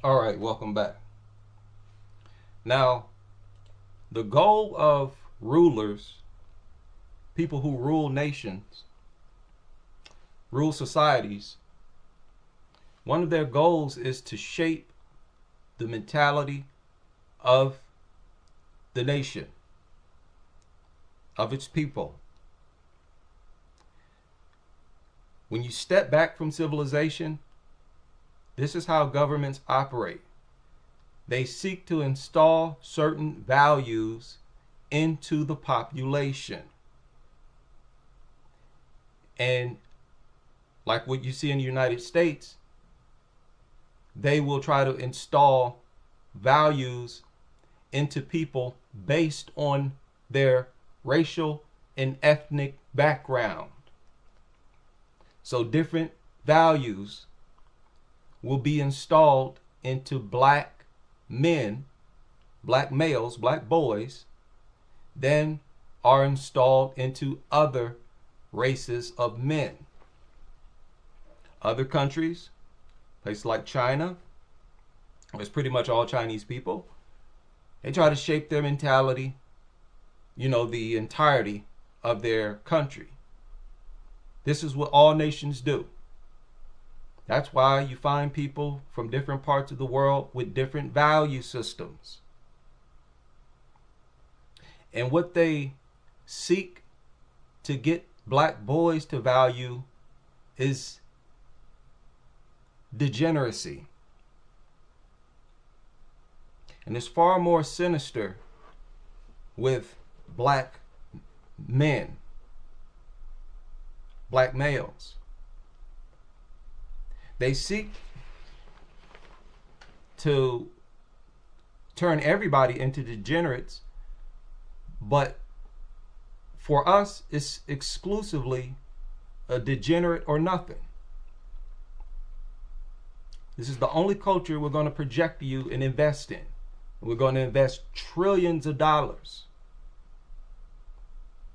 All right, welcome back. Now, the goal of rulers, people who rule nations, rule societies, one of their goals is to shape the mentality of the nation, of its people. When you step back from civilization, this is how governments operate. They seek to install certain values into the population. And like what you see in the United States, they will try to install values into people based on their racial and ethnic background. So different values will be installed into black men, black males, black boys, then are installed into other races of men. Other countries, places like China, it's pretty much all Chinese people, they try to shape their mentality, the entirety of their country. This is what all nations do. That's why you find people from different parts of the world with different value systems. And what they seek to get black boys to value is degeneracy. And it's far more sinister with black men, black males. They seek to turn everybody into degenerates, but for us, it's exclusively a degenerate or nothing. This is the only culture we're going to project you and invest in. We're going to invest trillions of dollars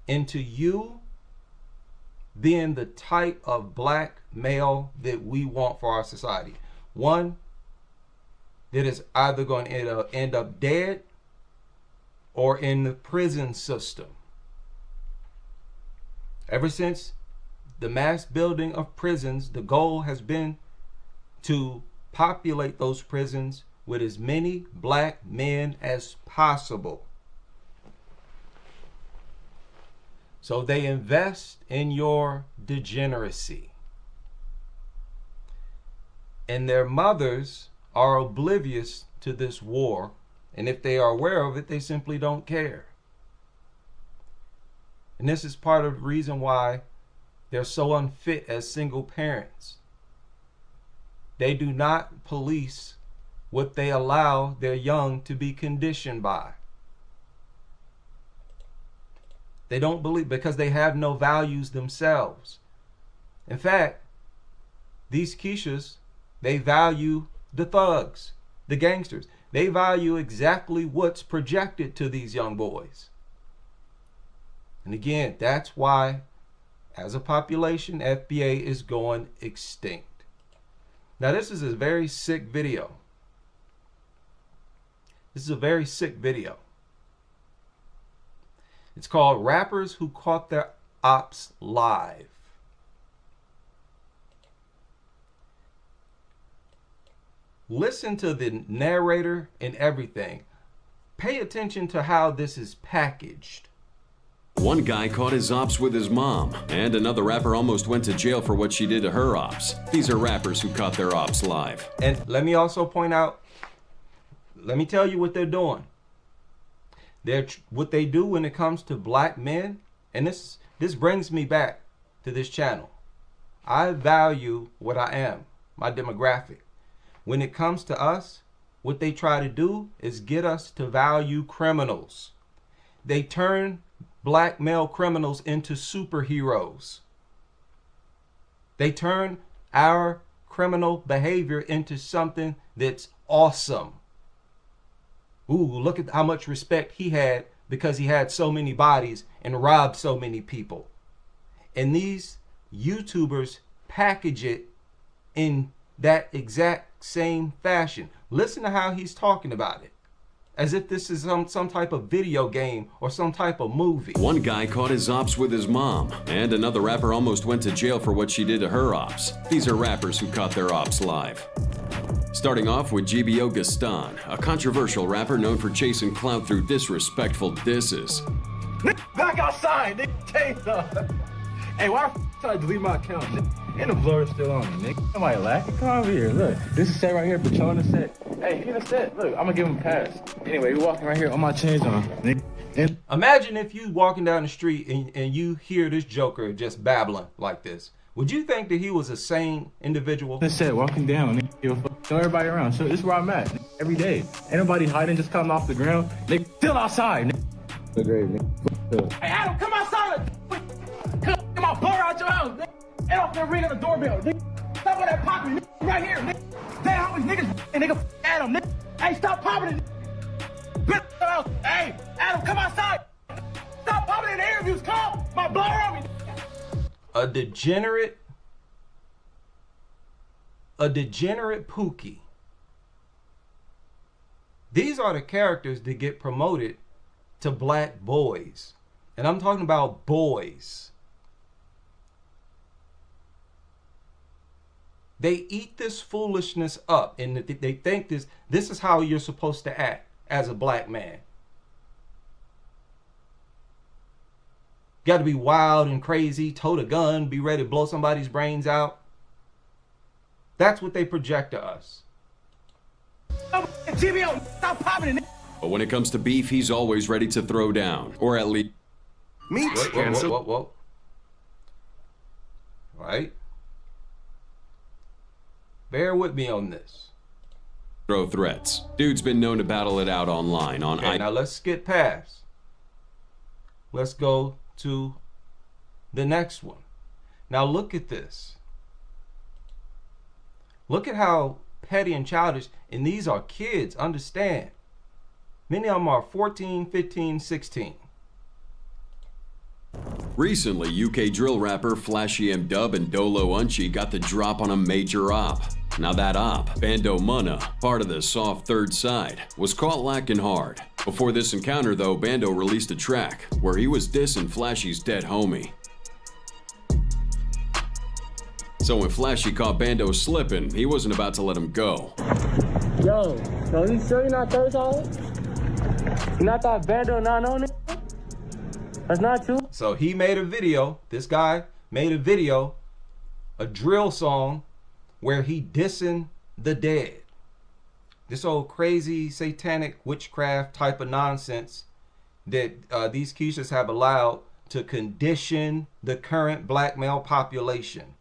into you being the type of black male that we want for our society. One that is either going to end up dead or in the prison system. Ever since the mass building of prisons, the goal has been to populate those prisons with as many black men as possible. So they invest in your degeneracy. And their mothers are oblivious to this war. And if they are aware of it, they simply don't care. And this is part of the reason why they're so unfit as single parents. They do not police what they allow their young to be conditioned by. They don't believe because they have no values themselves. In fact, these Keishas, they value the thugs, the gangsters. They value exactly what's projected to these young boys. And again, that's why, as a population, FBA is going extinct. Now, this is a very sick video. This is a very sick video. It's called Rappers Who Caught Their Ops Live. Listen to the narrator and everything. Pay attention to how this is packaged. One guy caught his ops with his mom, and another rapper almost went to jail for what she did to her ops. These are rappers who caught their ops live. And let me also point out, let me tell you what they're doing. What they do when it comes to black men, and this brings me back to this channel. I value what I am, my demographic. When it comes to us, what they try to do is get us to value criminals. They turn black male criminals into superheroes. They turn our criminal behavior into something that's awesome. Ooh, look at how much respect he had because he had so many bodies and robbed so many people. And these YouTubers package it in that exact same fashion. Listen to how he's talking about it, as if this is some type of video game or some type of movie. One guy caught his ops with his mom, and another rapper almost went to jail for what she did to her ops. These are rappers who caught their ops live. Starting off with GBO Gaston, a controversial rapper known for chasing clout through disrespectful disses. Back outside, nigga. Hey, why the f I delete my account? And the blur is still on me, nigga. Somebody laughing? Come over here, look. This is set right here, Patron set. Hey, he the set. Look, I'm gonna give him a pass. Anyway, we walking right here on my chains on, nigga. And imagine if you walking down the street and you hear this joker just babbling like this. Would you think that he was a sane individual? this set walking down, nigga. Show everybody around. So this is where I'm at, nigga. Every day. Ain't nobody hiding, just coming off the ground. Nigga, still outside, nigga. Look great, nigga. Hey, Adam, come outside. Come my blur out your house, nigga. And off there ringing the doorbell, nigga. Stop all that popping, nigga. Right here, nigga. Damn, how many niggas and nigga Adam, nigga. Hey, stop popping it, nigga. Hey, Adam, come outside. Stop popping in the interviews. Come, my blur on me. A degenerate Pookie. These are the characters that get promoted to black boys. And I'm talking about boys. They eat this foolishness up, and they think this is how you're supposed to act as a black man. Got to be wild and crazy, tote a gun, be ready to blow somebody's brains out. That's what they project to us. Stop popping it. But when it comes to beef, he's always ready to throw down, or at least... Whoa. Right? Bear with me on this. throw threats. Dude's been known to battle it out online on... Okay, now let's skip past. Let's go to the next one. Now look at this. Look at how petty and childish, and these are kids, understand. Many of them are 14, 15, 16. Recently, UK drill rapper Flashy M Dub and Dolo Unchi got the drop on a major op. Now that op, Bando Munna, part of the soft third side, was caught lacking hard. Before this encounter though, Bando released a track where he was dissing Flashy's dead homie. So when Flashy caught Bando slipping, he wasn't about to let him go. Yo, you sure you're not third side? You not that Bando not on it? That's not true. So he made a video, this guy made a video, a drill song, where he dissing the dead. This old crazy satanic witchcraft type of nonsense that these Keishas have allowed to condition the current black male population.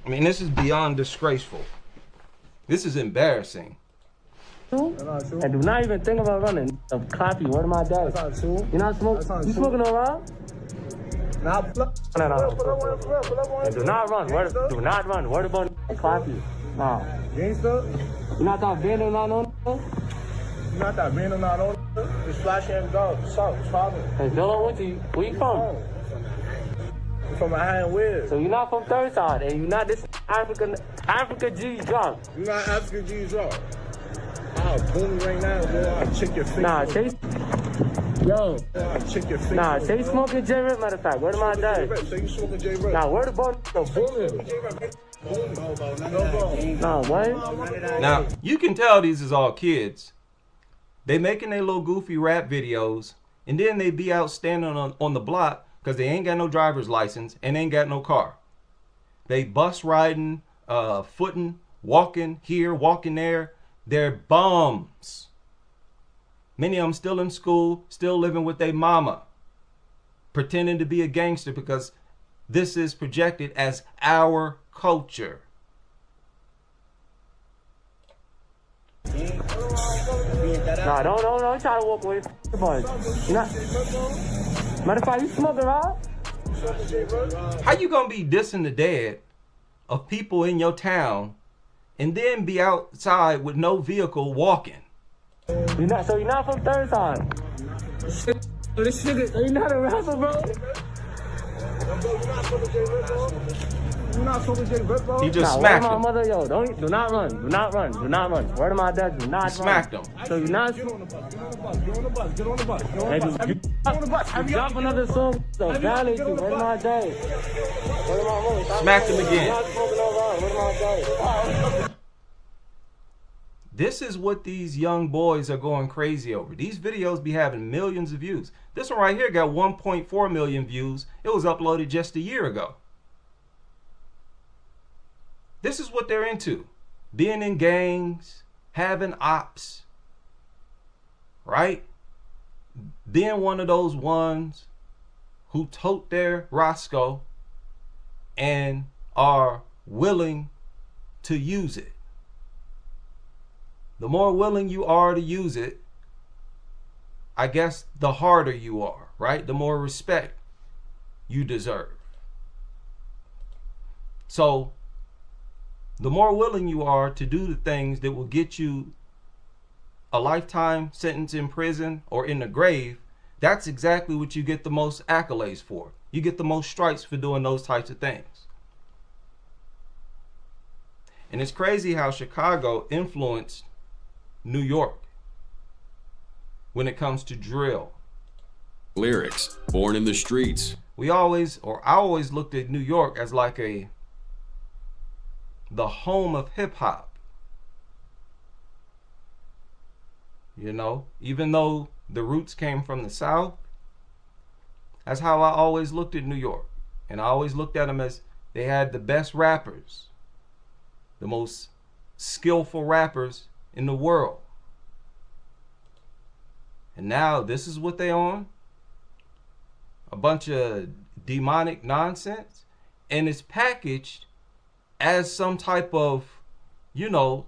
I mean, this is beyond disgraceful. This is embarrassing. And do not even think about running a copy. Word of my dad. That's not true. You're not smoking. You smoking around? No. And do not run. Do not run. Word about copy. No. You're not that Bando not on. You're not that Bando not on. It's Flashy and Dog. What's father? Hey, Dolo, where you from? I'm from Manhattan, where? So you're not from third side, and you're not this Africa G drop. You're not Africa G drop. I'll boom right now, boy. I'll check your face. Nah, Chase. Yo. I'll check your face. Nah, Chase smoking J-Rip, matter of fact. Word of my dad. So you smoking J-Rip? Nah, word about the booming. Nah, what? Now, you can tell these is all kids. They making their little goofy rap videos, and then they be out standing on the block because they ain't got no driver's license and ain't got no car. They bus riding, footing, walking here, walking there. They're bums. Many of them still in school, still living with their mama, pretending to be a gangster because this is projected as our culture. Nah, don't try to walk away from the boys. Matter of fact, you smoking, right? How you gonna be dissing the dead of people in your town and then be outside with no vehicle walking? You're not from third side. This nigga, are you not a rapper, bro? He just smacked my him. mother, yo, do not run. Do not run. Do not run. Word to my dad, do not run. Smacked him. So you're not... Get on the bus. Hey, you drop another song, so violate you. Word to my dad. Word to my mother. Smacked him again. Not smoking no wrong. Word to my dad. This is what these young boys are going crazy over. These videos be having millions of views. This one right here got 1.4 million views. It was uploaded just a year ago. This is what they're into. Being in gangs, having ops, right? Being one of those ones who tote their Roscoe and are willing to use it. The more willing you are to use it, I guess the harder you are, right? The more respect you deserve. So, the more willing you are to do the things that will get you a lifetime sentence in prison or in the grave, that's exactly what you get the most accolades for. You get the most stripes for doing those types of things. And it's crazy how Chicago influenced New York when it comes to drill. Lyrics, born in the streets. I always looked at New York as like the home of hip hop. You know, even though the roots came from the South, that's how I always looked at New York. And I always looked at them as they had the best rappers, the most skillful rappers in the world. And now this is what they on. A bunch of demonic nonsense. And it's packaged as some type of, you know,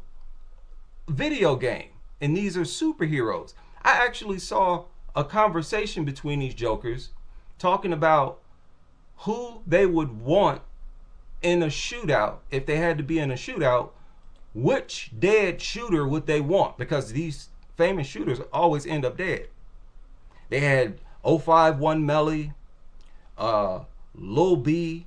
video game. And these are superheroes. I actually saw a conversation between these jokers talking about who they would want in a shootout. If they had to be in a shootout, which dead shooter would they want? Because these famous shooters always end up dead. They had 051 Melly, Lil B,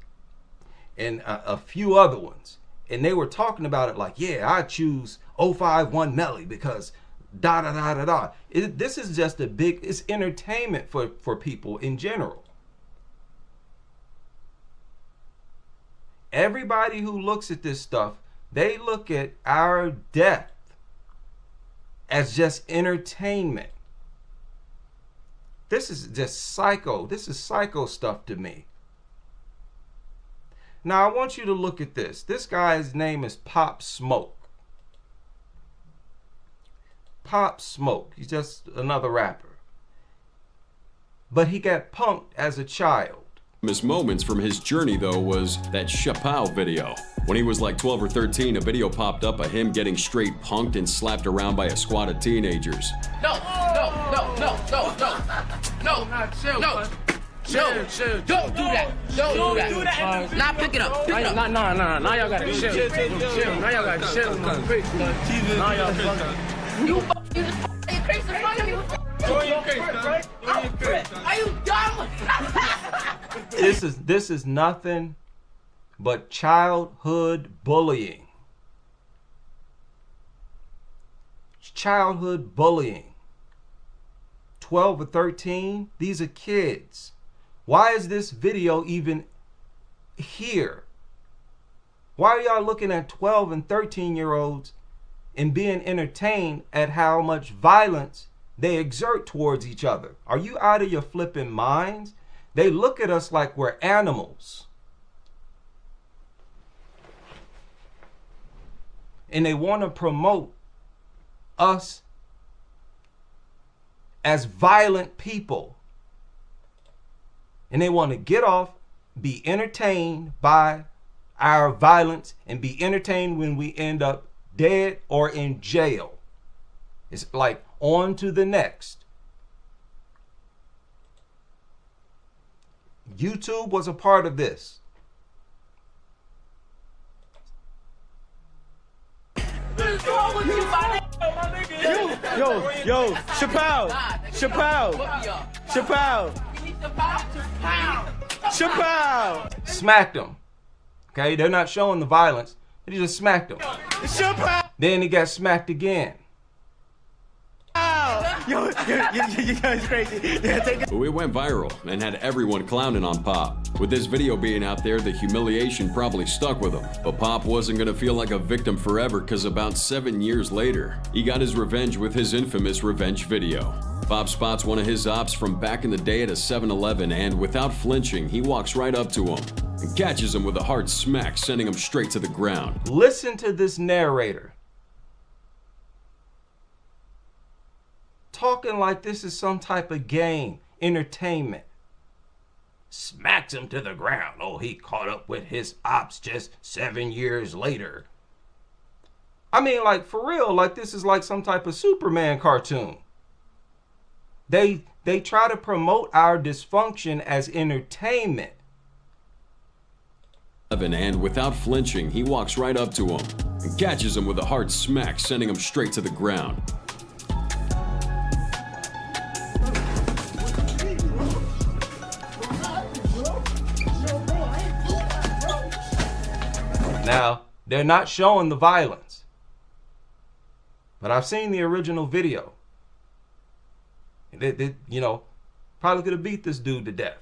and a few other ones. And they were talking about it like, yeah, I choose 051 Melly because da da da da da. This is just it's entertainment for people in general. Everybody who looks at this stuff, they look at our death as just entertainment. This is just psycho. This is psycho stuff to me. Now, I want you to look at this. This guy's name is Pop Smoke. Pop Smoke. He's just another rapper. But he got punked as a child. Famous moments from his journey, though, was that Chappelle video. When he was like 12 or 13, a video popped up of him getting straight punked and slapped around by a squad of teenagers. No. Chill. Don't do that. Don't do that. Nah, pick it up. Nah. Now y'all gotta chill. Now y'all gotta chill. Now y'all fucking. You crazy in front of me. Are you dumb? This is nothing but childhood bullying. Childhood bullying. 12 or 13, these are kids. Why is this video even here? Why are y'all looking at 12 and 13-year-olds and being entertained at how much violence they exert towards each other? Are you out of your flipping minds? They look at us like we're animals. And they want to promote us as violent people. And they want to get off, be entertained by our violence, and be entertained when we end up dead or in jail. It's like on to the next. YouTube was a part of this. Yo, Chappelle. Chappelle! Smacked him. Okay, they're not showing the violence. They just smacked him. Chappelle! Then he got smacked again. Yo, it's crazy. Yeah, take it. It went viral and had everyone clowning on Pop. With this video being out there, the humiliation probably stuck with him. But Pop wasn't gonna feel like a victim forever, because about 7 years later, he got his revenge with his infamous revenge video. Pop spots one of his ops from back in the day at a 7-Eleven, and without flinching, he walks right up to him and catches him with a hard smack, sending him straight to the ground. Listen to this narrator talking like this is some type of game, entertainment. Smacks him to the ground. Oh, he caught up with his ops just 7 years later. I mean, like, for real, like this is like some type of Superman cartoon. They try to promote our dysfunction as entertainment. And without flinching, he walks right up to him and catches him with a hard smack, sending him straight to the ground. Now, they're not showing the violence, but I've seen the original video. They you know, probably could have beat this dude to death.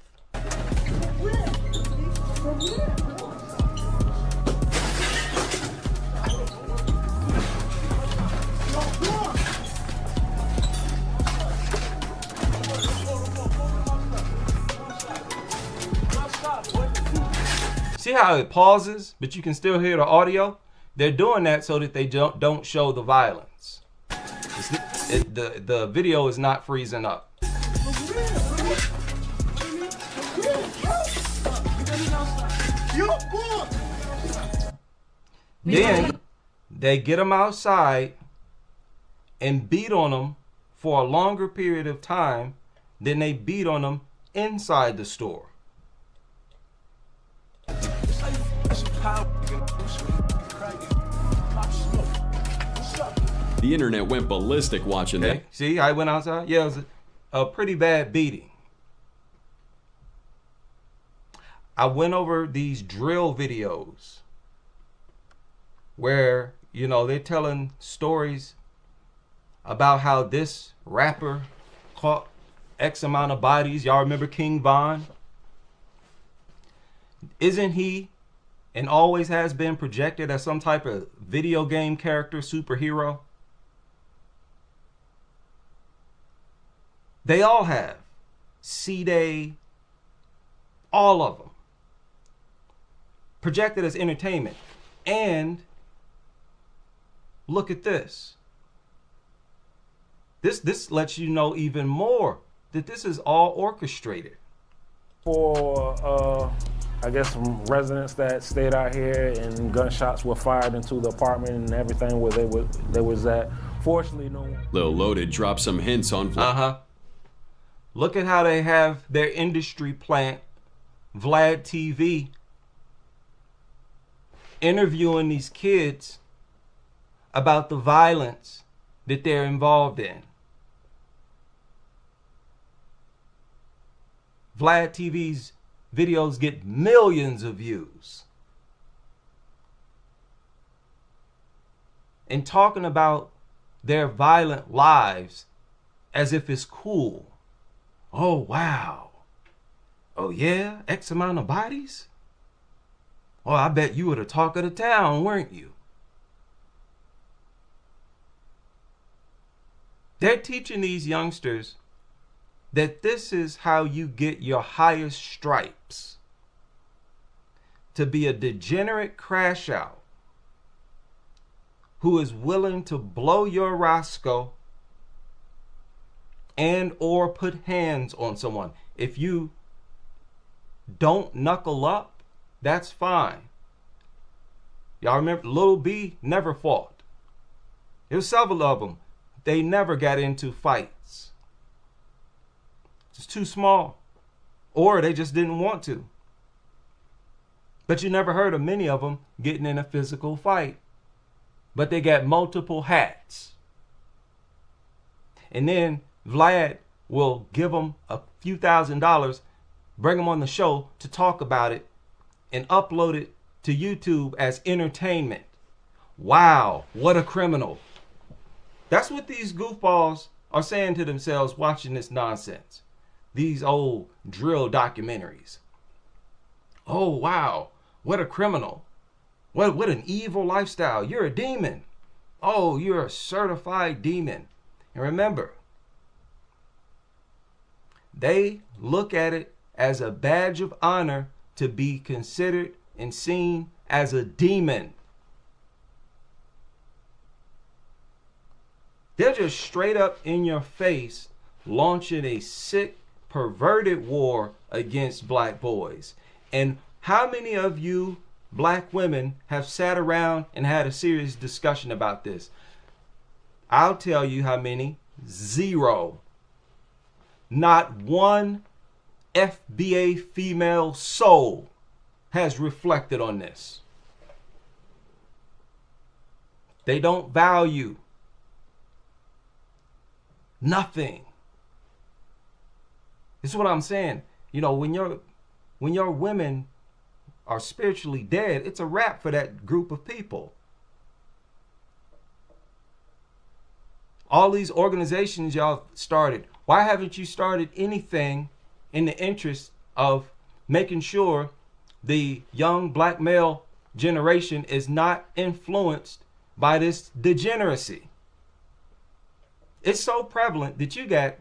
See how it pauses, but you can still hear the audio? They're doing that so that they don't show the violence. The video is not freezing up. Then they get them outside and beat on them for a longer period of time than they beat on them inside the store. The internet went ballistic watching that. See, I went outside. Yeah, it was a pretty bad beating. I went over these drill videos where, you know, they're telling stories about how this rapper caught X amount of bodies. Y'all remember King Von? Isn't he and always has been projected as some type of video game character, superhero? They all have. C-Day, all of them. Projected as entertainment. And look at this. This lets you know even more that this is all orchestrated. For I guess some residents that stayed out here and gunshots were fired into the apartment and everything where they was at. Fortunately, no one. Lil Loaded dropped some hints on. Look at how they have their industry plant, Vlad TV, interviewing these kids about the violence that they're involved in. Vlad TV's videos get millions of views. And talking about their violent lives as if it's cool. Oh, wow. Oh, yeah? X amount of bodies? Oh, I bet you were the talk of the town, weren't you? They're teaching these youngsters that this is how you get your highest stripes. To be a degenerate crash out who is willing to blow your Roscoe and or put hands on someone. If you don't knuckle up, that's fine. Y'all remember Lil B never fought. There was several of them. They never got into fights. It's too small. Or they just didn't want to. But you never heard of many of them getting in a physical fight. But they got multiple hats. And then Vlad will give them a few $1,000s, bring them on the show to talk about it and upload it to YouTube as entertainment. Wow, what a criminal. That's what these goofballs are saying to themselves watching this nonsense. These old drill documentaries. Oh, wow, what a criminal. What an evil lifestyle. You're a demon. Oh, you're a certified demon. And remember, they look at it as a badge of honor to be considered and seen as a demon. They're just straight up in your face launching a sick, perverted war against black boys. And how many of you black women have sat around and had a serious discussion about this? I'll tell you how many. 0. Not one FBA female soul has reflected on this. They don't value nothing. This is what I'm saying. You know, when your women are spiritually dead, it's a wrap for that group of people. All these organizations y'all started, why haven't you started anything in the interest of making sure the young black male generation is not influenced by this degeneracy? It's so prevalent that you got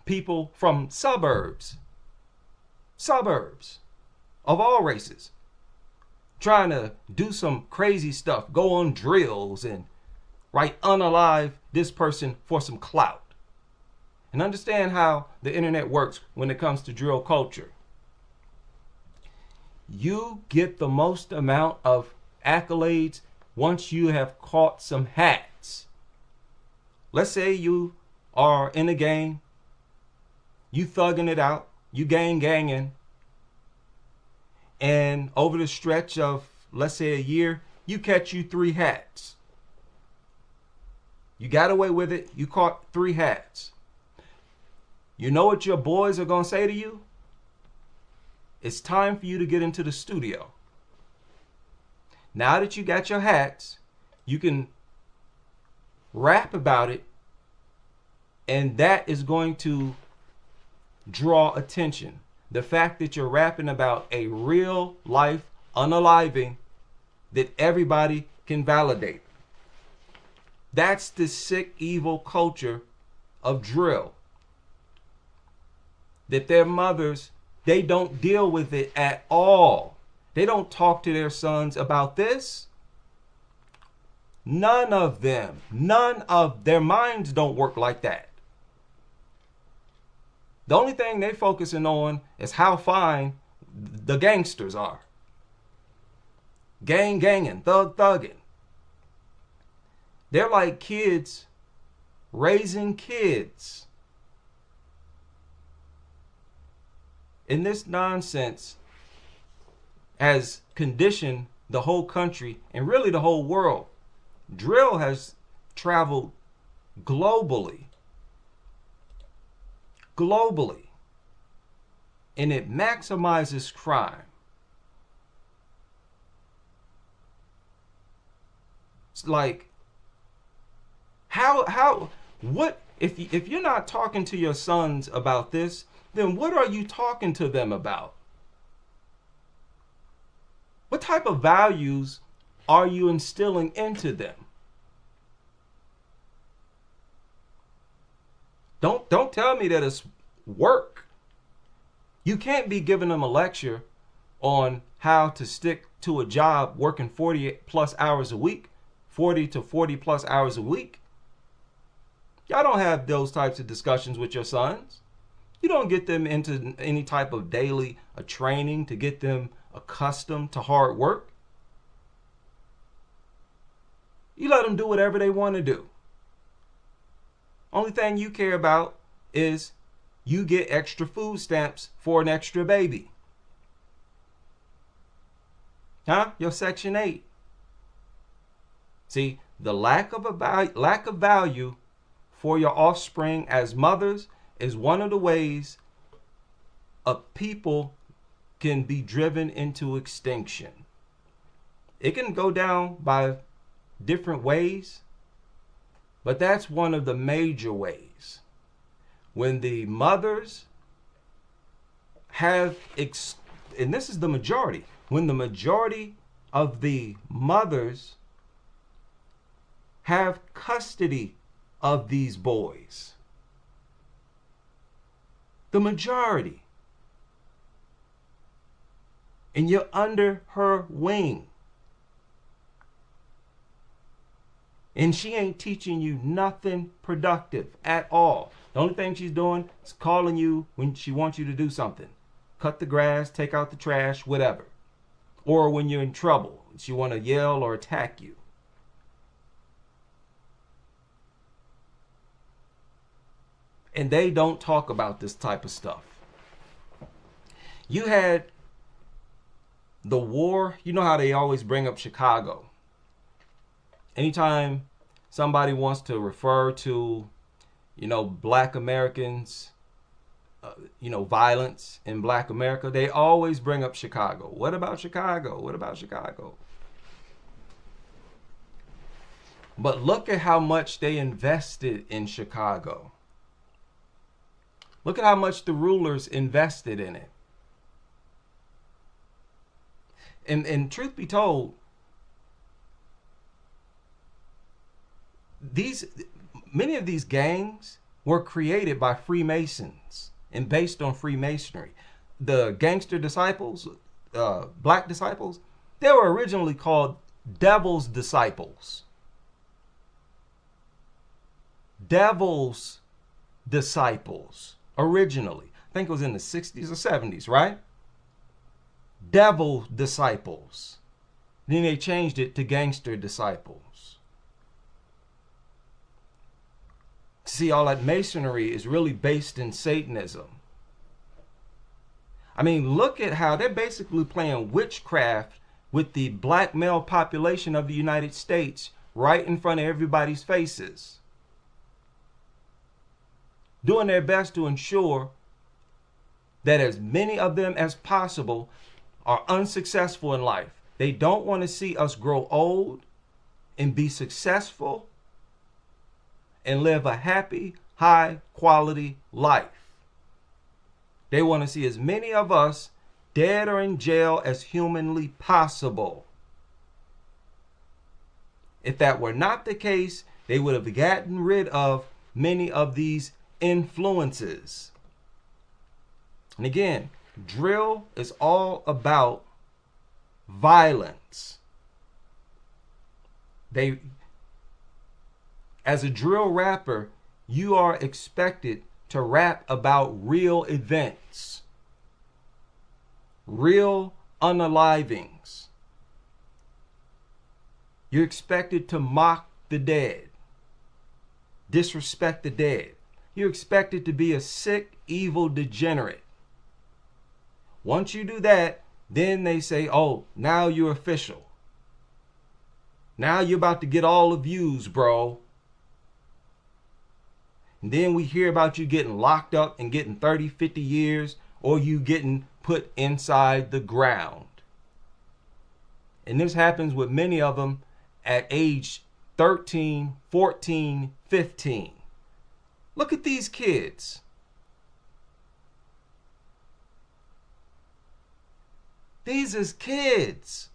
people from suburbs of all races, trying to do some crazy stuff, go on drills and unalive this person for some clout. And understand how the internet works when it comes to drill culture. You get the most amount of accolades once you have caught some hats. Let's say you are in a gang, you thugging it out, you ganging, and over the stretch of, let's say, a year, you catch you 3 hats. You got away with it, you caught 3 hats. You know what your boys are going to say to you? It's time for you to get into the studio. Now that you got your hats, you can rap about it, and that is going to draw attention. The fact that you're rapping about a real life unaliving that everybody can validate. That's the sick, evil culture of drill. That their mothers, they don't deal with it at all. They don't talk to their sons about this. None of them, none of their minds don't work like that. The only thing they're focusing on is how fine the gangsters are. Ganging, thugging. They're like kids raising kids. And this nonsense has conditioned the whole country and really the whole world. Drill has traveled globally. And it maximizes crime. It's like, what, if you're not talking to your sons about this, then what are you talking to them about? What type of values are you instilling into them? Don't tell me that it's work. You can't be giving them a lecture on how to stick to a job working 40 plus hours a week, 40 to 40 plus hours a week. Y'all don't have those types of discussions with your sons. You don't get them into any type of daily training to get them accustomed to hard work. You let them do whatever they want to do. Only thing you care about is you get extra food stamps for an extra baby. Huh? Your Section 8. See, the lack of value for your offspring as mothers is one of the ways of people can be driven into extinction. It can go down by different ways, but that's one of the major ways. When the mothers have, and this is the majority, when the majority of the mothers have custody of these boys, the majority, and you're under her wing, and she ain't teaching you nothing productive at all. The only thing she's doing is calling you when she wants you to do something. Cut the grass, take out the trash, whatever. Or when you're in trouble, she want to yell or attack you. And they don't talk about this type of stuff. You had the war. You know how they always bring up Chicago. Anytime somebody wants to refer to, Black Americans, violence in Black America, they always bring up Chicago. What about Chicago? What about Chicago? But look at how much they invested in Chicago. Look at how much the rulers invested in it. And truth be told, many of these gangs were created by Freemasons and based on Freemasonry. The gangster disciples, black disciples, they were originally called Devil's Disciples. Devil's Disciples, originally. I think it was in the 60s or 70s, right? Devil Disciples. Then they changed it to Gangster Disciples. See, all that masonry is really based in Satanism. I mean, look at how they're basically playing witchcraft with the black male population of the United States right in front of everybody's faces. Doing their best to ensure that as many of them as possible are unsuccessful in life. They don't want to see us grow old and be successful and live a happy, high quality life. They want to see as many of us dead or in jail as humanly possible. If that were not the case, they would have gotten rid of many of these influences. And again, drill is all about violence. As a drill rapper, you are expected to rap about real events, real unalivings. You're expected to mock the dead, disrespect the dead. You're expected to be a sick, evil degenerate. Once you do that, then they say, oh, now you're official. Now you're about to get all the views, bro. And then we hear about you getting locked up and getting 30, 50 years, or you getting put inside the ground. And this happens with many of them at age 13, 14, 15. Look at these kids. These is kids.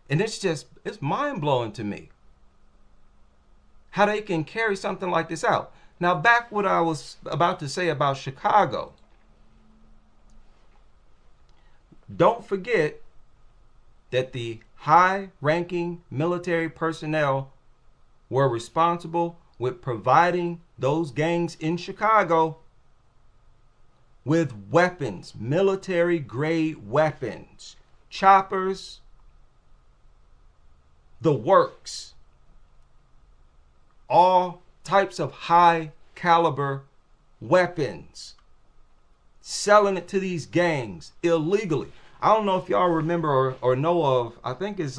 And it's mind-blowing to me how they can carry something like this out. Now, back what I was about to say about Chicago. Don't forget that the high-ranking military personnel were responsible with providing those gangs in Chicago with weapons, military-grade weapons, choppers, the works, all types of high-caliber weapons, selling it to these gangs illegally. I don't know if y'all remember or know of, I think it's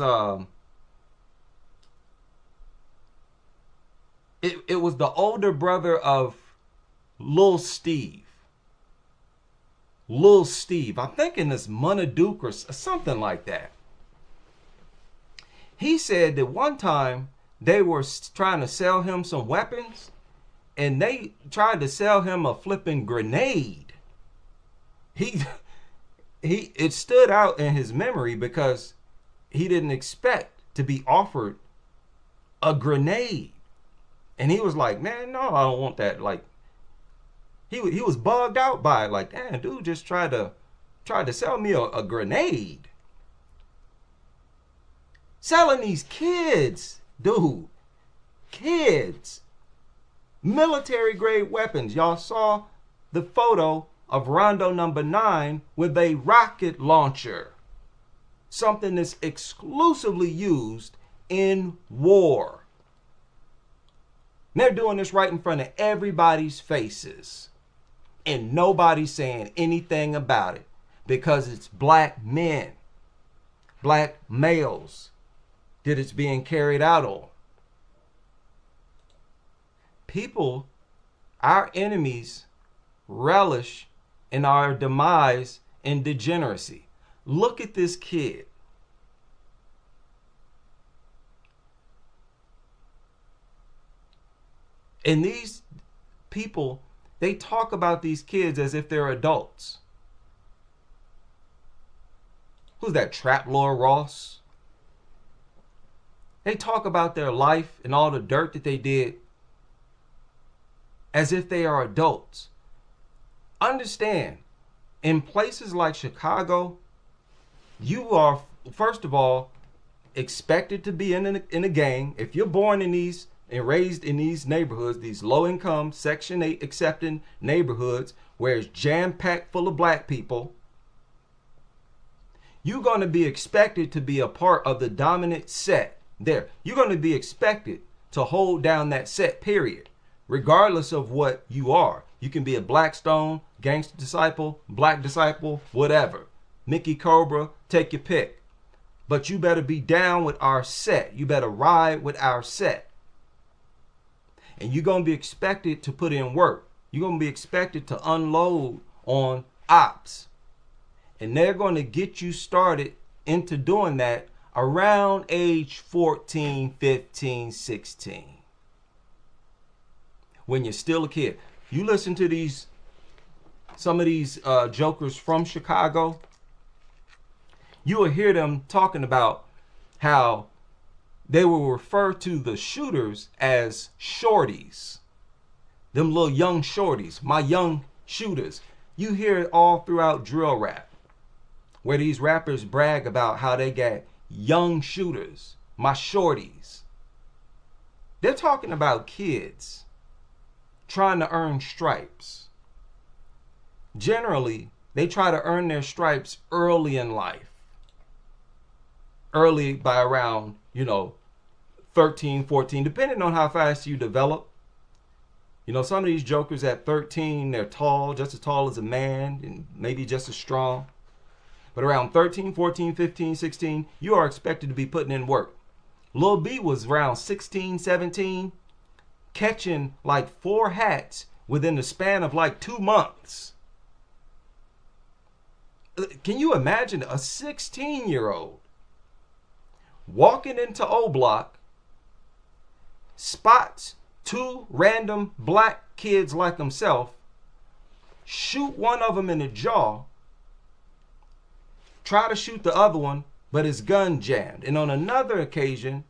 it was the older brother of Lil Steve. Lil Steve. I'm thinking it's Monaduke or something like that. He said that one time they were trying to sell him some weapons, and they tried to sell him a flipping grenade. It stood out in his memory because he didn't expect to be offered a grenade. And he was like, man, no, I don't want that. Like, he was bugged out by it. Like, damn, dude just tried to sell me a grenade. Selling these kids, dude, kids, military grade weapons. Y'all saw the photo of Rondo number 9 with a rocket launcher, something that's exclusively used in war. And they're doing this right in front of everybody's faces, and nobody's saying anything about it because it's black men, black males that it's being carried out on. People, our enemies, relish in our demise and degeneracy. Look at this kid. And these people, they talk about these kids as if they're adults. Who's that, Trap Lord Ross? They talk about their life and all the dirt that they did as if they are adults. Understand, in places like Chicago, you are, first of all, expected to be in a gang. If you're born in these and raised in these neighborhoods, these low-income, Section 8 accepting neighborhoods, where it's jam-packed full of black people, you're going to be expected to be a part of the dominant set there. You're going to be expected to hold down that set, period, regardless of what you are. You can be a Blackstone, Gangster Disciple, Black Disciple, whatever. Mickey Cobra, take your pick. But you better be down with our set. You better ride with our set. And you're going to be expected to put in work. You're going to be expected to unload on ops. And they're going to get you started into doing that around age 14, 15, 16. When you're still a kid. You listen to some of these jokers from Chicago, you will hear them talking about how they will refer to the shooters as shorties. Them little young shorties, my young shooters. You hear it all throughout drill rap, where these rappers brag about how they got young shooters, my shorties. They're talking about kids trying to earn stripes. Generally, they try to earn their stripes early in life. Early by around, 13, 14, depending on how fast you develop. Some of these jokers at 13, they're tall, just as tall as a man, and maybe just as strong. But around 13, 14, 15, 16, you are expected to be putting in work. Lil B was around 16, 17, catching like 4 hats within the span of like 2 months. Can you imagine a 16-year-old walking into O Block, spots 2 random black kids like himself, shoot one of them in the jaw, try to shoot the other one, but his gun jammed. And on another occasion,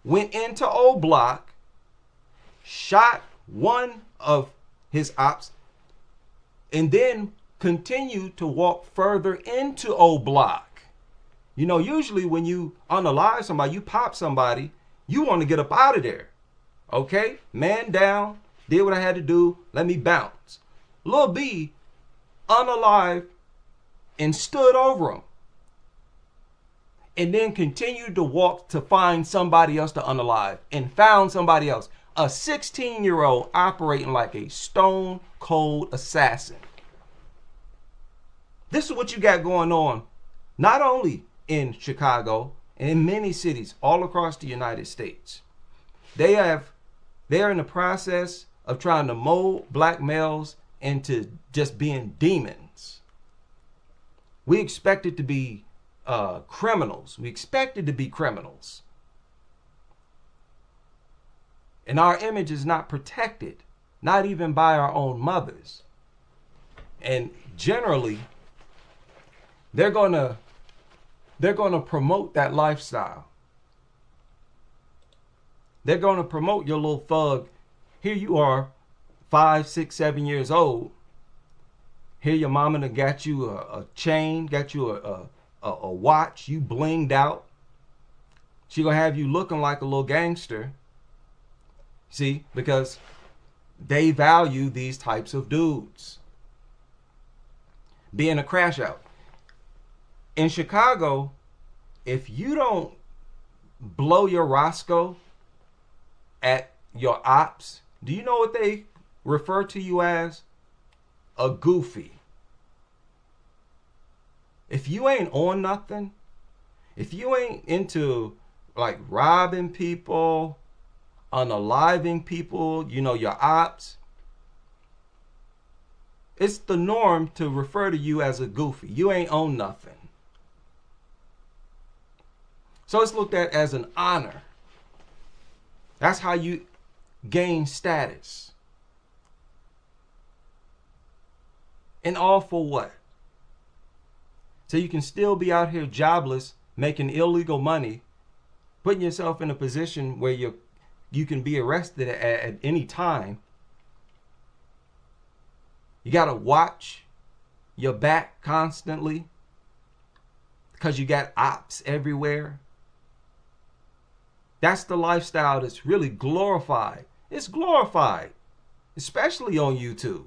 went into O Block, shot one of his ops, and then continued to walk further into O Block. Usually when you unalive somebody, you pop somebody, you want to get up out of there. Okay? Man down, did what I had to do, let me bounce. Lil B unalive and stood over him. And then continued to walk to find somebody else to unalive and found somebody else. A 16-year-old operating like a stone cold assassin. This is what you got going on, not only in Chicago, in many cities all across the United States. They're in the process of trying to mold black males into just being demons. We expected to be criminals. We expected to be criminals. And our image is not protected, not even by our own mothers. And generally, they're gonna promote that lifestyle. They're gonna promote your little thug. Here you are, 5, 6, 7 years old. Here your mama done got you a chain, got you a watch, you blinged out. She gonna have you looking like a little gangster. See, because they value these types of dudes. Being a crash out. In Chicago, if you don't blow your Roscoe at your ops, do you know what they refer to you as? A goofy. If you ain't on nothing, if you ain't into like robbing people, unaliving people, you know, your ops, it's the norm to refer to you as a goofy. You ain't own nothing. So it's looked at as an honor. That's how you gain status. And all for what? So you can still be out here jobless, making illegal money, putting yourself in a position where you can be arrested at any time. You got to watch your back constantly because you got ops everywhere. That's the lifestyle that's really glorified. It's glorified, especially on YouTube.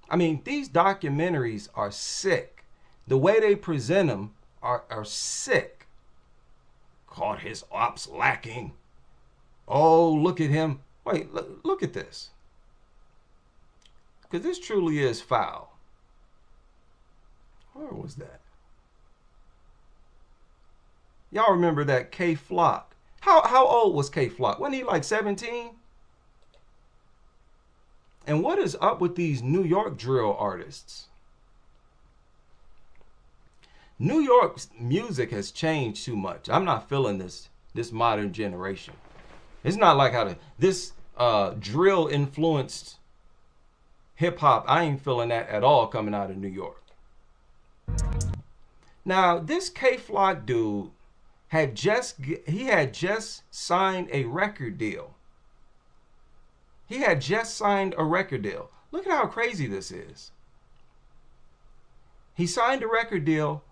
I mean, these documentaries are sick. The way they present them are sick. Caught his ops lacking. Oh, look at him. Wait, look at this. Because this truly is foul. Where was that? Y'all remember that K Flock? How old was K Flock? Wasn't he like 17? And what is up with these New York drill artists? New York's music has changed too much. I'm not feeling this modern generation. It's not like how this drill influenced hip hop. I ain't feeling that at all coming out of New York. Now, this K Flock dude had just signed a record deal. He had just signed a record deal. Look at how crazy this is. He signed a record deal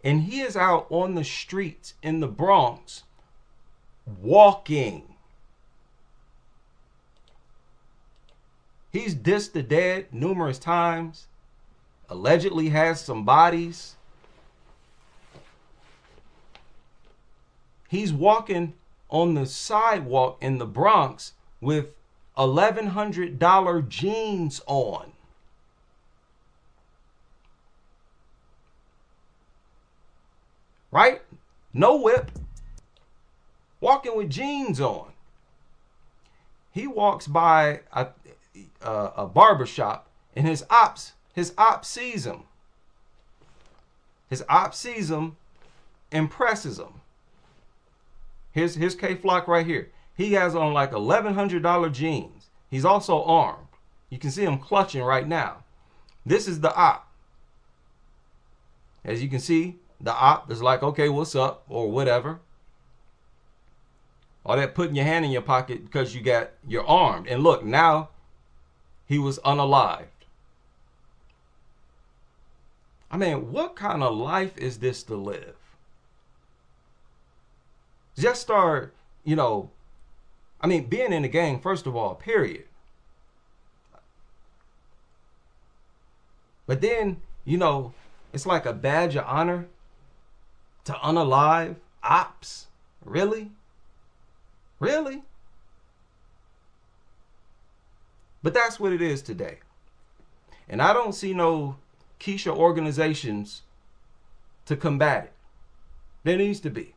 and he is out on the streets in the Bronx walking. He's dissed the dead numerous times, allegedly has some bodies. He's walking on the sidewalk in the Bronx with $1,100 jeans on. Right? No whip. Walking with jeans on. He walks by a barber shop and his op sees him. His op sees him, impresses him. Here's K Flock right here. He has on like $1,100 jeans. He's also armed. You can see him clutching right now. This is the op. As you can see, the op is like, okay, what's up? Or whatever. All that putting your hand in your pocket because you're armed. And look, now he was unalived. I mean, what kind of life is this to live? Just start, being in the gang, first of all, period. But then, it's like a badge of honor to unalive ops. Really? Really? But that's what it is today. And I don't see no Keisha organizations to combat it. There needs to be.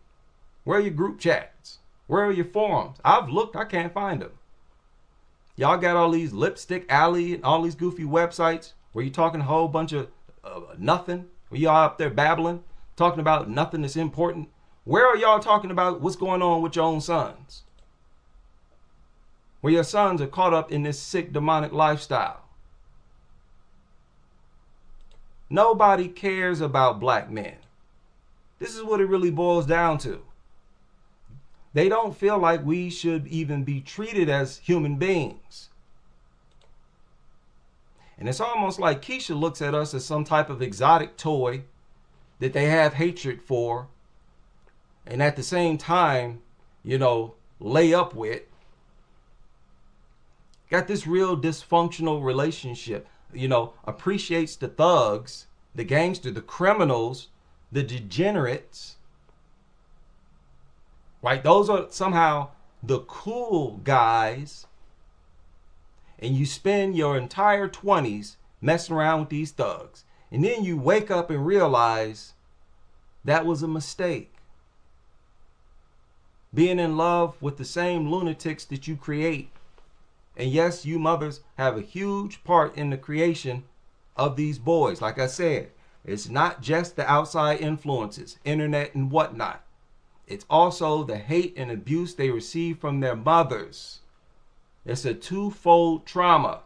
Where are your group chats? Where are your forums? I've looked, I can't find them. Y'all got all these Lipstick Alley and all these goofy websites where you're talking a whole bunch of nothing, Were y'all up there babbling, talking about nothing that's important? Where are y'all talking about what's going on with your own sons? Where your sons are caught up in this sick, demonic lifestyle. Nobody cares about black men. This is what it really boils down to. They don't feel like we should even be treated as human beings. And it's almost like Keisha looks at us as some type of exotic toy that they have hatred for, and at the same time, lay up with. Got this real dysfunctional relationship, appreciates the thugs, the gangster, the criminals, the degenerates, right? Those are somehow the cool guys. And you spend your entire 20s messing around with these thugs. And then you wake up and realize that was a mistake. Being in love with the same lunatics that you create. And yes, you mothers have a huge part in the creation of these boys. Like I said, it's not just the outside influences, internet and whatnot. It's also the hate and abuse they receive from their mothers. It's a twofold trauma.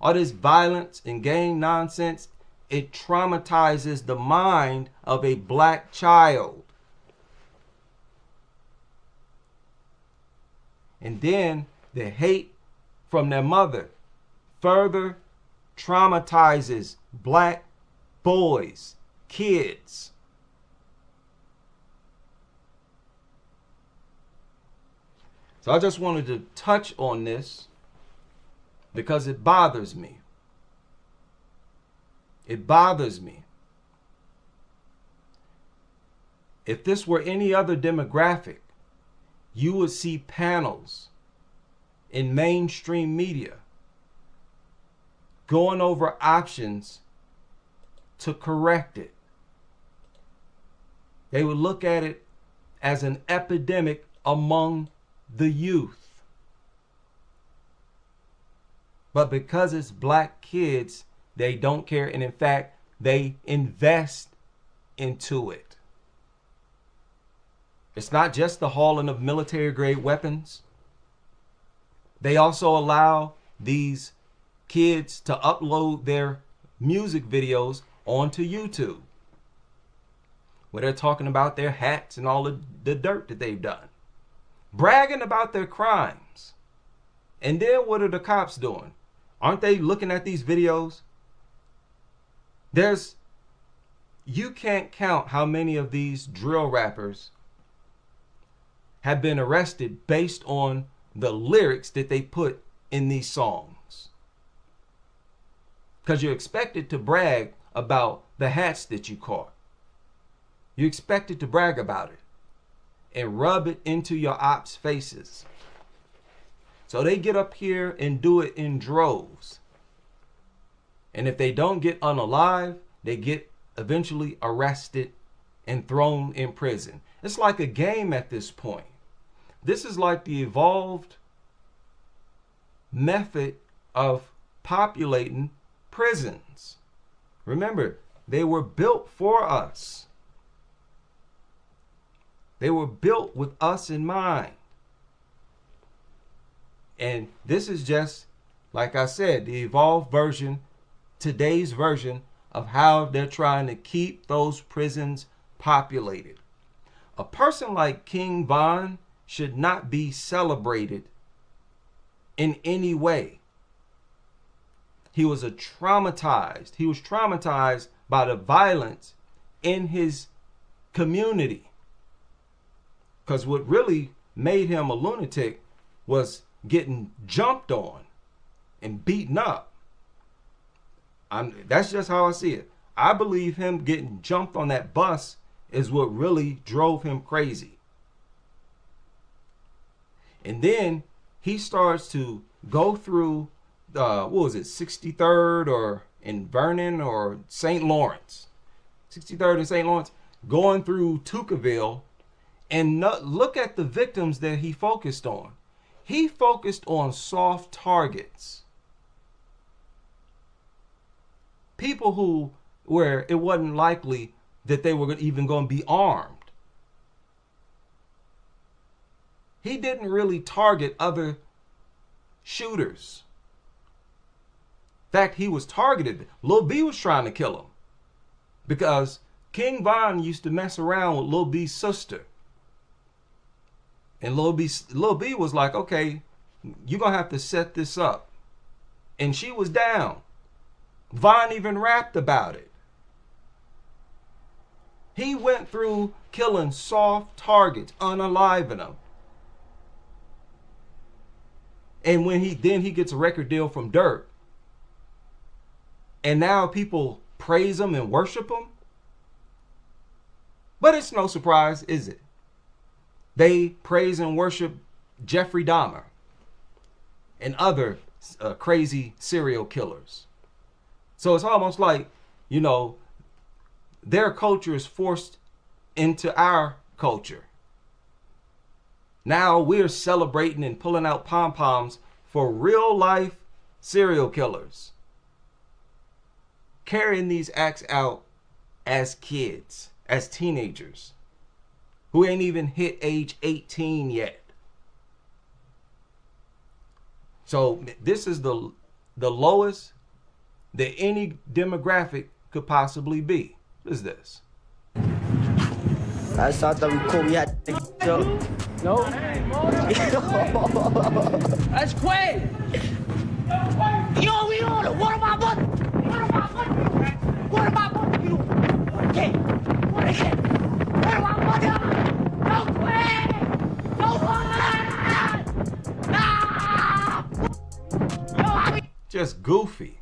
All this violence and gang nonsense, it traumatizes the mind of a black child. And then the hate from their mother further traumatizes black boys, kids. So I just wanted to touch on this because it bothers me. It bothers me. If this were any other demographic, you would see panels in mainstream media going over options to correct it. They would look at it as an epidemic among the youth. But because it's black kids, they don't care. And in fact, they invest into it. It's not just the hauling of military grade weapons. They also allow these kids to upload their music videos onto YouTube, where they're talking about their hats and all the dirt that they've done, bragging about their crimes. And then what are the cops doing? Aren't they looking at these videos? You can't count how many of these drill rappers have been arrested based on the lyrics that they put in these songs. Because you're expected to brag about the hats that you caught. You're expected to brag about it and rub it into your ops' faces. So they get up here and do it in droves. And if they don't get unalive, they get eventually arrested and thrown in prison. It's like a game at this point. This is like the evolved method of populating prisons. Remember, they were built for us. They were built with us in mind. And this is just, like I said, the evolved version, today's version of how they're trying to keep those prisons populated. A person like King Von should not be celebrated in any way. He was traumatized by the violence in his community. Because what really made him a lunatic was getting jumped on and beaten up. That's just how I see it. I believe him getting jumped on that bus is what really drove him crazy. And then he starts to go through, 63rd or in Vernon or St. Lawrence. 63rd and St. Lawrence, going through Tucaville, and look at the victims that he focused on. He focused on soft targets. people who, where it wasn't likely that they were even going to be armed. He didn't really target other shooters. In fact, he was targeted. Lil B was trying to kill him because King Von used to mess around with Lil B's sister. And Lil B was like, okay, you're going to have to set this up. And she was down. Von even rapped about it. He went through killing soft targets, unaliving them. And when he gets a record deal from Dirt, and now people praise him and worship him. But it's no surprise, is it? They praise and worship Jeffrey Dahmer and other crazy serial killers. So it's almost like, you know, their culture is forced into our culture. Now we're celebrating and pulling out pom-poms for real life serial killers, carrying these acts out as kids, as teenagers, who ain't even hit age 18 yet. So this is the lowest that any demographic could possibly be. What is this? I thought that we cool. We had to No. That's Quay. Yo, we on it. What about what? What about what? What about what? You okay? What is it? What about what? No Quay. No one. Nah. Yo, I mean. Just goofy.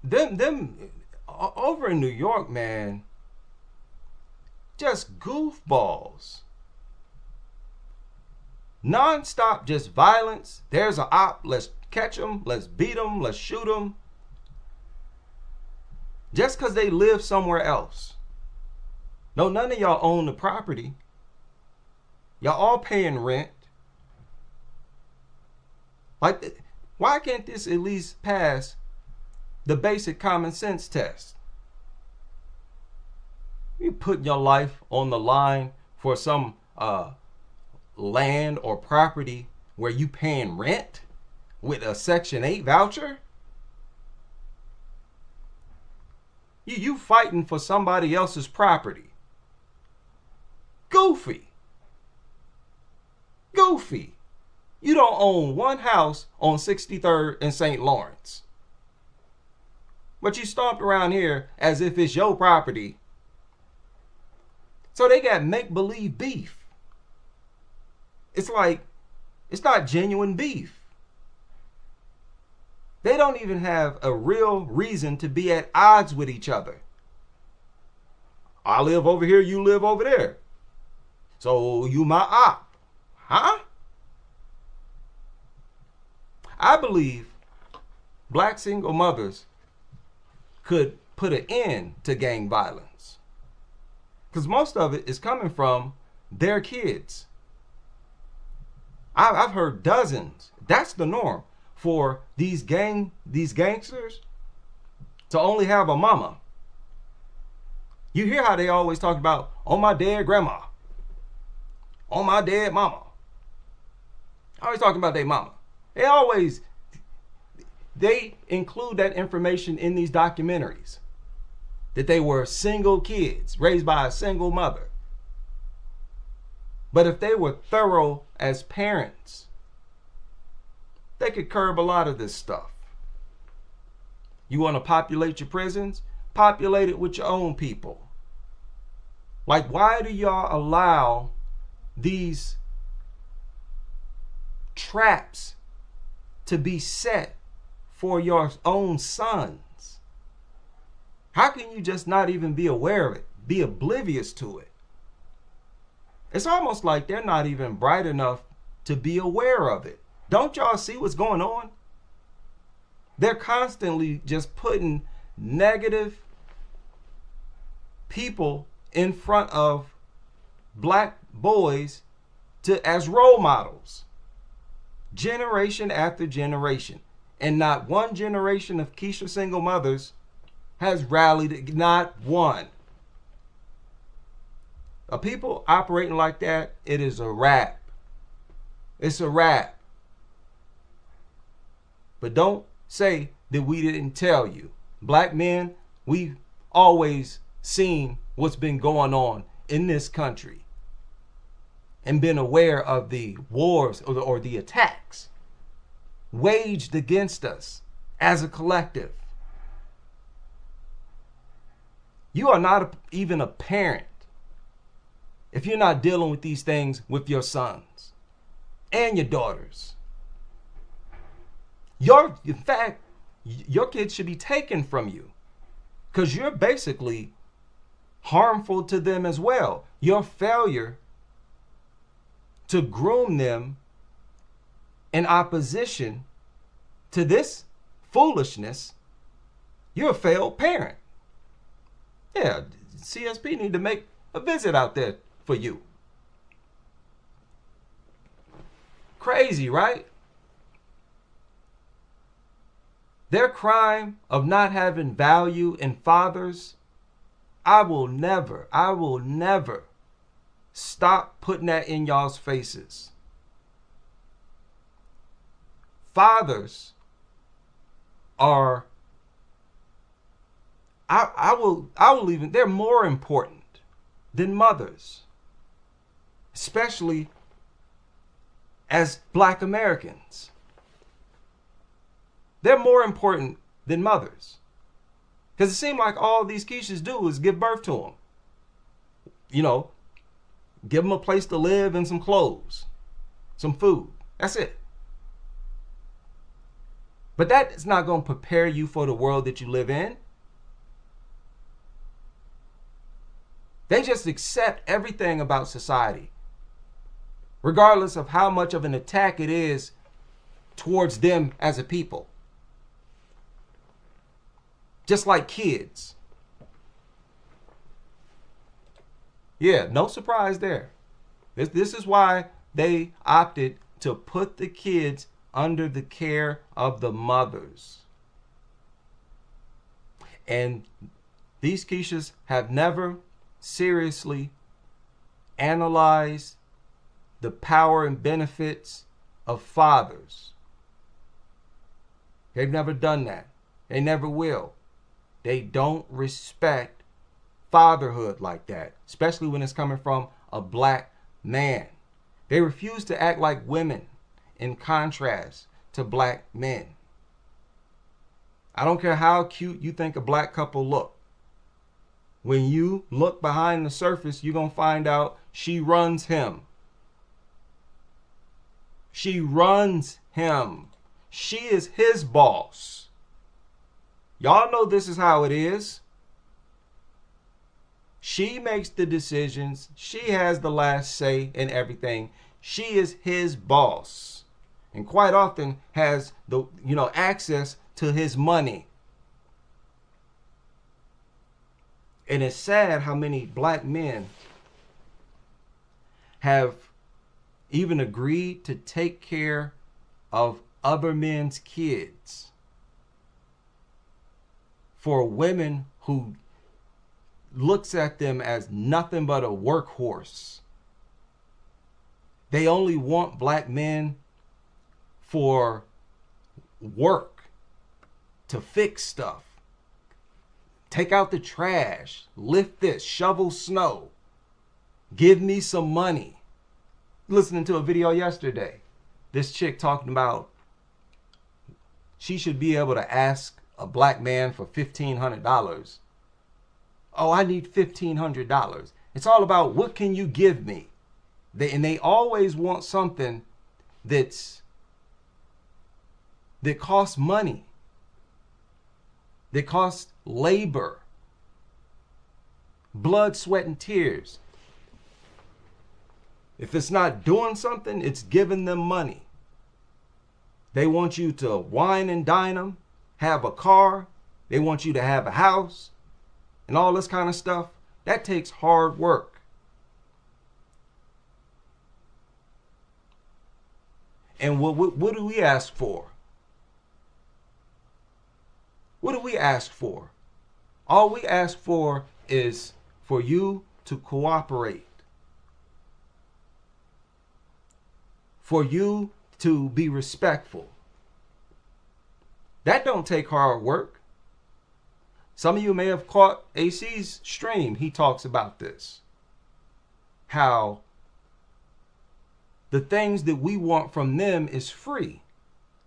Them over in New York, man. Just goofballs. Non-stop, just violence. There's an op. Let's catch them. Let's beat them. Let's shoot them. Just because they live somewhere else. No, none of y'all own the property. Y'all all paying rent. Like, why can't this at least pass the basic common sense test? You putting your life on the line for some land or property where you paying rent with a Section 8 voucher? You fighting for somebody else's property. Goofy. Goofy. You don't own one house on 63rd and St. Lawrence. But you stomped around here as if it's your property. So they got make-believe beef. It's like, it's not genuine beef. They don't even have a real reason to be at odds with each other. I live over here, you live over there. So you my op. Huh? I believe black single mothers could put an end to gang violence. Because most of it is coming from their kids. I've heard dozens. That's the norm for these gangsters to only have a mama. You hear how they always talk about, on my dead grandma, on my dead mama. Always talking about their mama. They include that information in these documentaries, that they were single kids raised by a single mother. But if they were thorough as parents, they could curb a lot of this stuff. You want to populate your prisons? Populate it with your own people. Like, why do y'all allow these traps to be set for your own sons? How can you just not even be aware of it, be oblivious to it? It's almost like they're not even bright enough to be aware of it. Don't y'all see what's going on? They're constantly just putting negative people in front of black boys as role models, generation after generation. And not one generation of Keisha single mothers has rallied, not one. A people operating like that, it is a wrap. It's a wrap. But don't say that we didn't tell you. Black men, we've always seen what's been going on in this country and been aware of the wars or the attacks waged against us as a collective. You are not even a parent if you're not dealing with these things with your sons and your daughters. In fact, your kids should be taken from you because you're basically harmful to them as well. Your failure to groom them in opposition to this foolishness, you're a failed parent. Yeah, CSP need to make a visit out there for you. Crazy, right? Their crime of not having value in fathers, I will never stop putting that in y'all's faces. Fathers are, I will even, they're more important than mothers, especially as Black Americans. They're more important than mothers. Because it seems like all these Keishas do is give birth to them. You know, give them a place to live and some clothes, some food. That's it. But that is not going to prepare you for the world that you live in. They just accept everything about society, regardless of how much of an attack it is towards them as a people. Just like kids. Yeah, no surprise there. This is why they opted to put the kids under the care of the mothers. And these Keishas have never seriously analyzed the power and benefits of fathers. They've never done that. They never will. They don't respect fatherhood like that, especially when it's coming from a Black man. They refuse to act like women in contrast to Black men. I don't care how cute you think a Black couple look. When you look behind the surface, you're going to find out she runs him. She runs him. She is his boss. Y'all know this is how it is. She makes the decisions. She has the last say in everything. She is his boss. And quite often has the access to his money. And it's sad how many Black men have even agreed to take care of other men's kids for women who looks at them as nothing but a workhorse. They only want Black men for work, to fix stuff, take out the trash, lift this, shovel snow, give me some money. Listening to a video yesterday, this chick talking about she should be able to ask a Black man for $1,500. Oh, I need $1,500. It's all about what can you give me? They always want something that costs money, that costs labor, blood, sweat, and tears. If it's not doing something, it's giving them money. They want you to wine and dine them, have a car. They want you to have a house and all this kind of stuff. That takes hard work. And what do we ask for? What do we ask for? All we ask for is for you to cooperate, for you to be respectful. That don't take hard work. Some of you may have caught AC's stream. He talks about this. How the things that we want from them is free.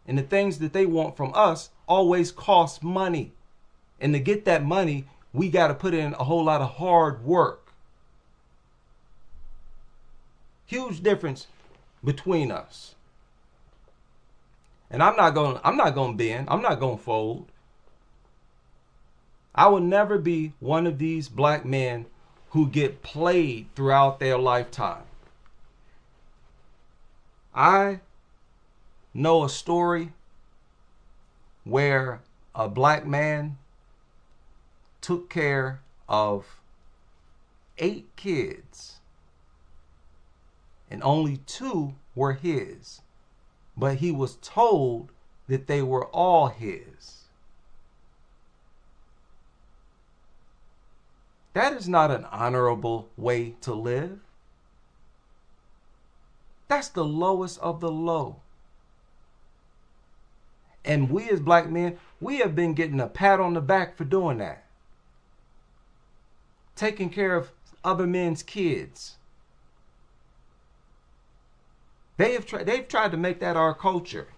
And the things that they want from us always cost money. And to get that money, we got to put in a whole lot of hard work. Huge difference between us. And I'm not going to bend. I'm not going to fold. I will never be one of these black men who get played throughout their lifetime. I know a story where a black man took care of 8 kids and only 2 were his, but he was told that they were all his. That is not an honorable way to live. That's the lowest of the low. And we as black men, we have been getting a pat on the back for doing that. Taking care of other men's kids. They've tried to make that our culture.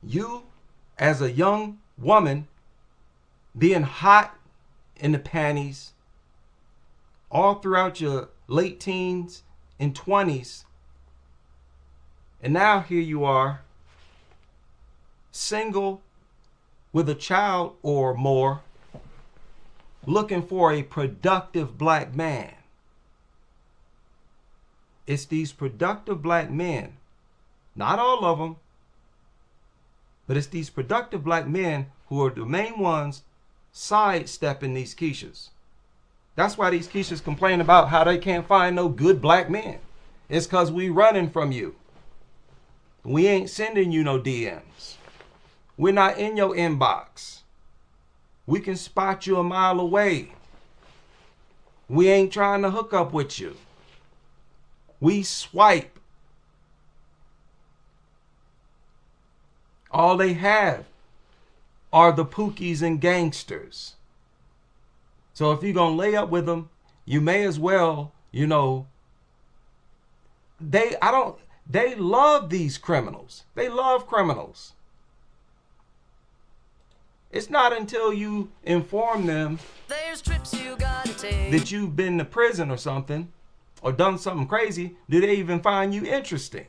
You, as a young woman, being hot in the panties all throughout your late teens and 20s, and now here you are, single with a child or more, looking for a productive black man. It's these productive black men, not all of them, but it's these productive black men who are the main ones sidestepping these Keishas. That's why these Keishas complain about how they can't find no good black men. It's because we running from you. We ain't sending you no DMs. We're not in your inbox. We can spot you a mile away. We ain't trying to hook up with you. We swipe. All they have are the pookies and gangsters. So if you're going to lay up with them, you may as well, they love these criminals. They love criminals. It's not until you inform them that you've been to prison or something, or done something crazy, do they even find you interesting.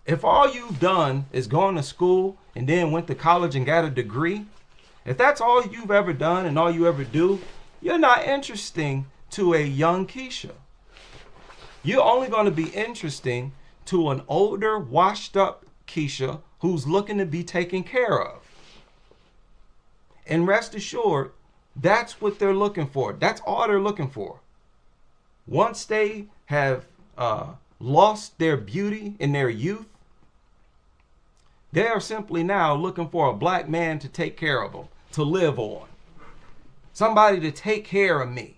If all you've done is gone to school and then went to college and got a degree, if that's all you've ever done and all you ever do, you're not interesting to a young Keisha. You're only going to be interesting to an older, washed up Keisha who's looking to be taken care of. And rest assured, that's what they're looking for. That's all they're looking for. Once they have lost their beauty in their youth, they are simply now looking for a black man to take care of them, to live on. Somebody to take care of me.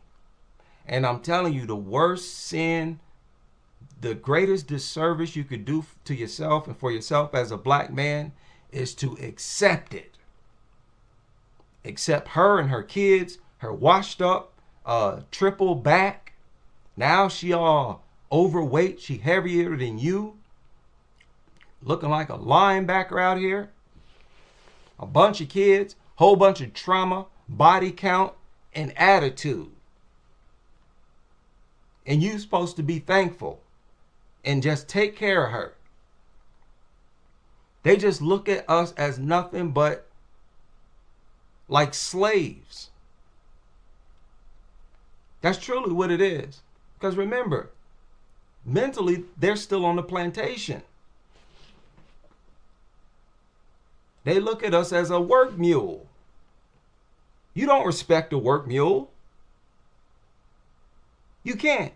And I'm telling you, the worst sin, the greatest disservice you could do to yourself and for yourself as a black man is to accept it. Accept her and her kids, her washed up, triple back. Now she all overweight. She heavier than you. Looking like a linebacker out here. A bunch of kids, whole bunch of trauma, body count, and attitude. And you supposed to be thankful and just take care of her. They just look at us as nothing but like slaves. That's truly what it is. Because remember, mentally, they're still on the plantation. They look at us as a work mule. You don't respect a work mule. You can't.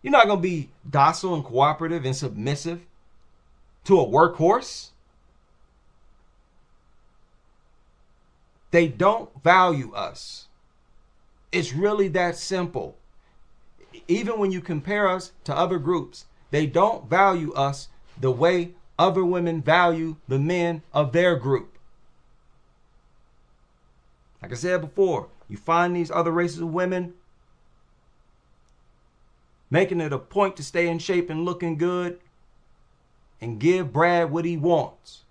You're not going to be docile and cooperative and submissive to a workhorse. They don't value us. It's really that simple. Even when you compare us to other groups, they don't value us the way other women value the men of their group. Like I said before, you find these other races of women making it a point to stay in shape and looking good and give Brad what he wants.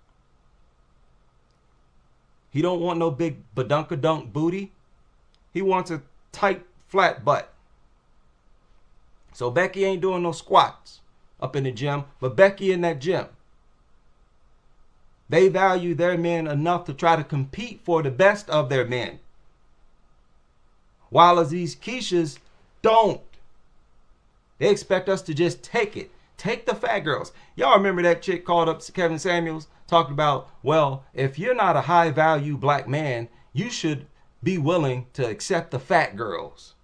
He don't want no big badunkadunk booty. He wants a tight, flat butt. So Becky ain't doing no squats up in the gym, but Becky in that gym. They value their men enough to try to compete for the best of their men. While as these Keishas don't. They expect us to just take it. Take the fat girls. Y'all remember that chick called up Kevin Samuels, talked about, well, if you're not a high value black man, you should be willing to accept the fat girls.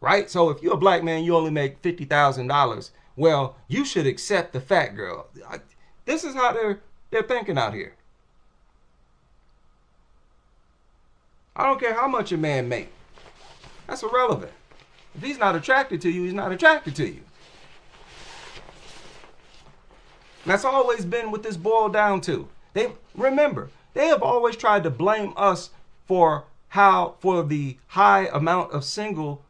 Right? So if you're a black man, you only make $50,000. Well, you should accept the fat girl. This is how they're thinking out here. I don't care how much a man make. That's irrelevant. If he's not attracted to you, he's not attracted to you. And that's always been what this boiled down to. They have always tried to blame us for the high amount of single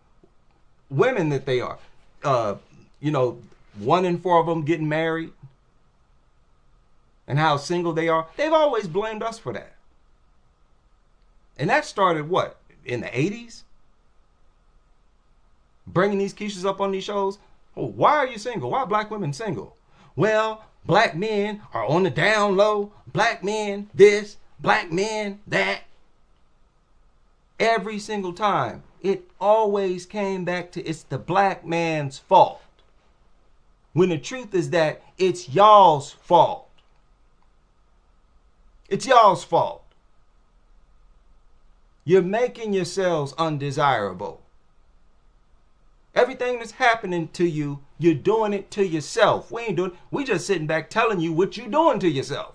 women that they are. 1 in 4 of them getting married. And how single they are. They've always blamed us for that. And that started what? In the 80s? Bringing these Keishas up on these shows. Oh, why are you single? Why are black women single? Well, black men are on the down low. Black men this, black men that. Every single time, it always came back to it's the black man's fault. When the truth is that it's y'all's fault. It's y'all's fault. You're making yourselves undesirable. Everything that's happening to you, you're doing it to yourself. We just sitting back telling you what you're doing to yourself.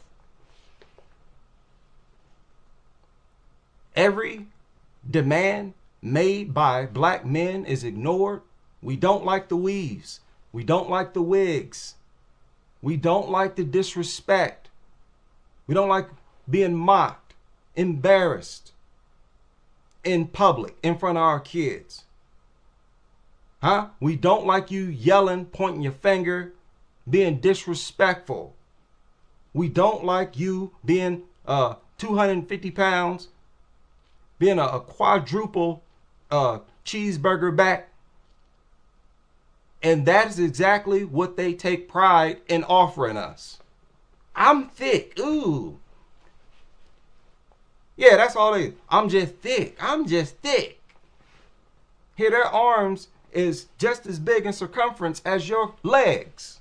Every demand made by black men is ignored. We don't like the weaves. We don't like the wigs. We don't like the disrespect. We don't like being mocked, embarrassed in public, in front of our kids. We don't like you yelling, pointing your finger, being disrespectful. We don't like you being 250 pounds, being a quadruple cheeseburger back. And that is exactly what they take pride in offering us. I'm thick. Ooh. Yeah, that's all they. I'm just thick. I'm just thick. Here, their arms is just as big in circumference as your legs.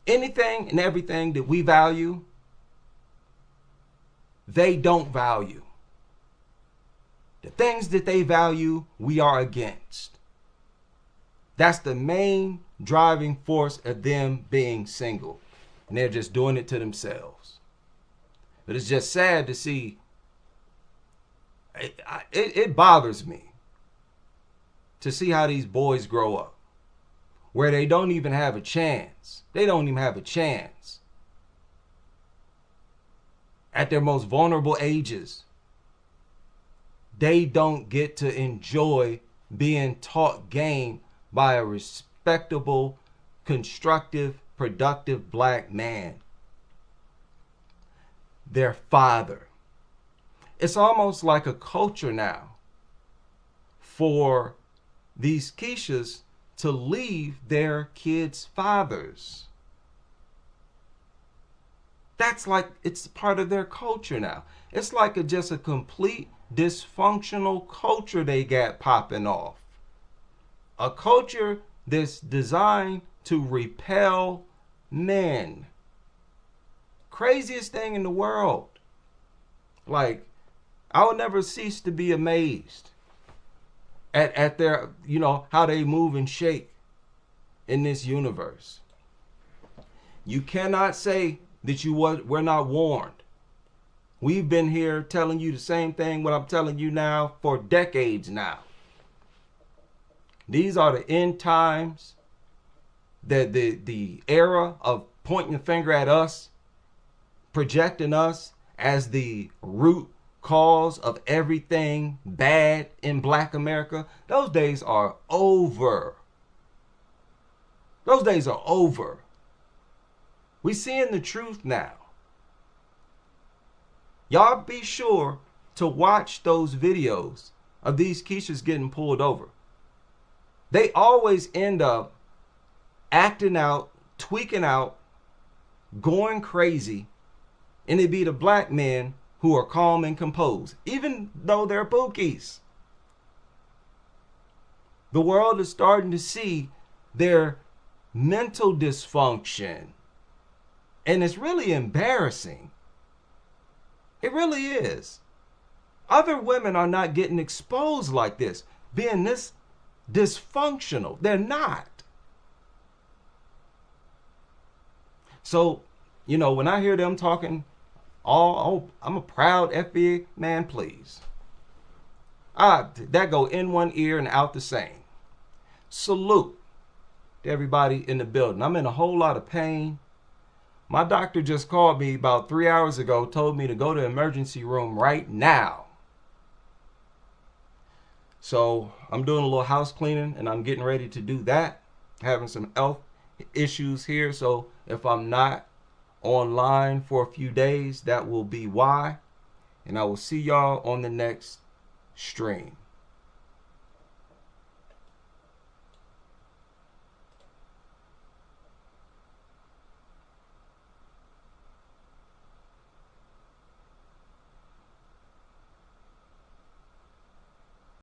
Anything and everything that we value, they don't value. The things that they value, we are against. That's the main driving force of them being single. And they're just doing it to themselves. But it's just sad to see. It bothers me to see how these boys grow up. Where they don't even have a chance. They don't even have a chance. At their most vulnerable ages. They don't get to enjoy being taught game by a respectable, constructive, productive black man. Their father. It's almost like a culture now for these Keishas to leave their kids' fathers. That's like, it's part of their culture now. It's like just a complete dysfunctional culture they got popping off. A culture that's designed to repel men. Craziest thing in the world. Like, I will never cease to be amazed at their, how they move and shake in this universe. You cannot say that we're not warned. We've been here telling you the same thing what I'm telling you now for decades now. These are the end times, the era of pointing the finger at us, projecting us as the root cause of everything bad in Black America. Those days are over. Those days are over. We seeing the truth now. Y'all be sure to watch those videos of these Keishas getting pulled over. They always end up acting out, tweaking out, going crazy, and it be the black men who are calm and composed, even though they're bookies. The world is starting to see their mental dysfunction, and it's really embarrassing. It really is. Other women are not getting exposed like this, being this dysfunctional. They're not. So, you know, when I hear them talking, I'm a proud FBA man, please. That go in one ear and out the same. Salute to everybody in the building. I'm in a whole lot of pain. My doctor just called me about 3 hours ago, told me to go to the emergency room right now. So I'm doing a little house cleaning and I'm getting ready to do that. Having some health issues here. So if I'm not online for a few days, that will be why. And I will see y'all on the next stream.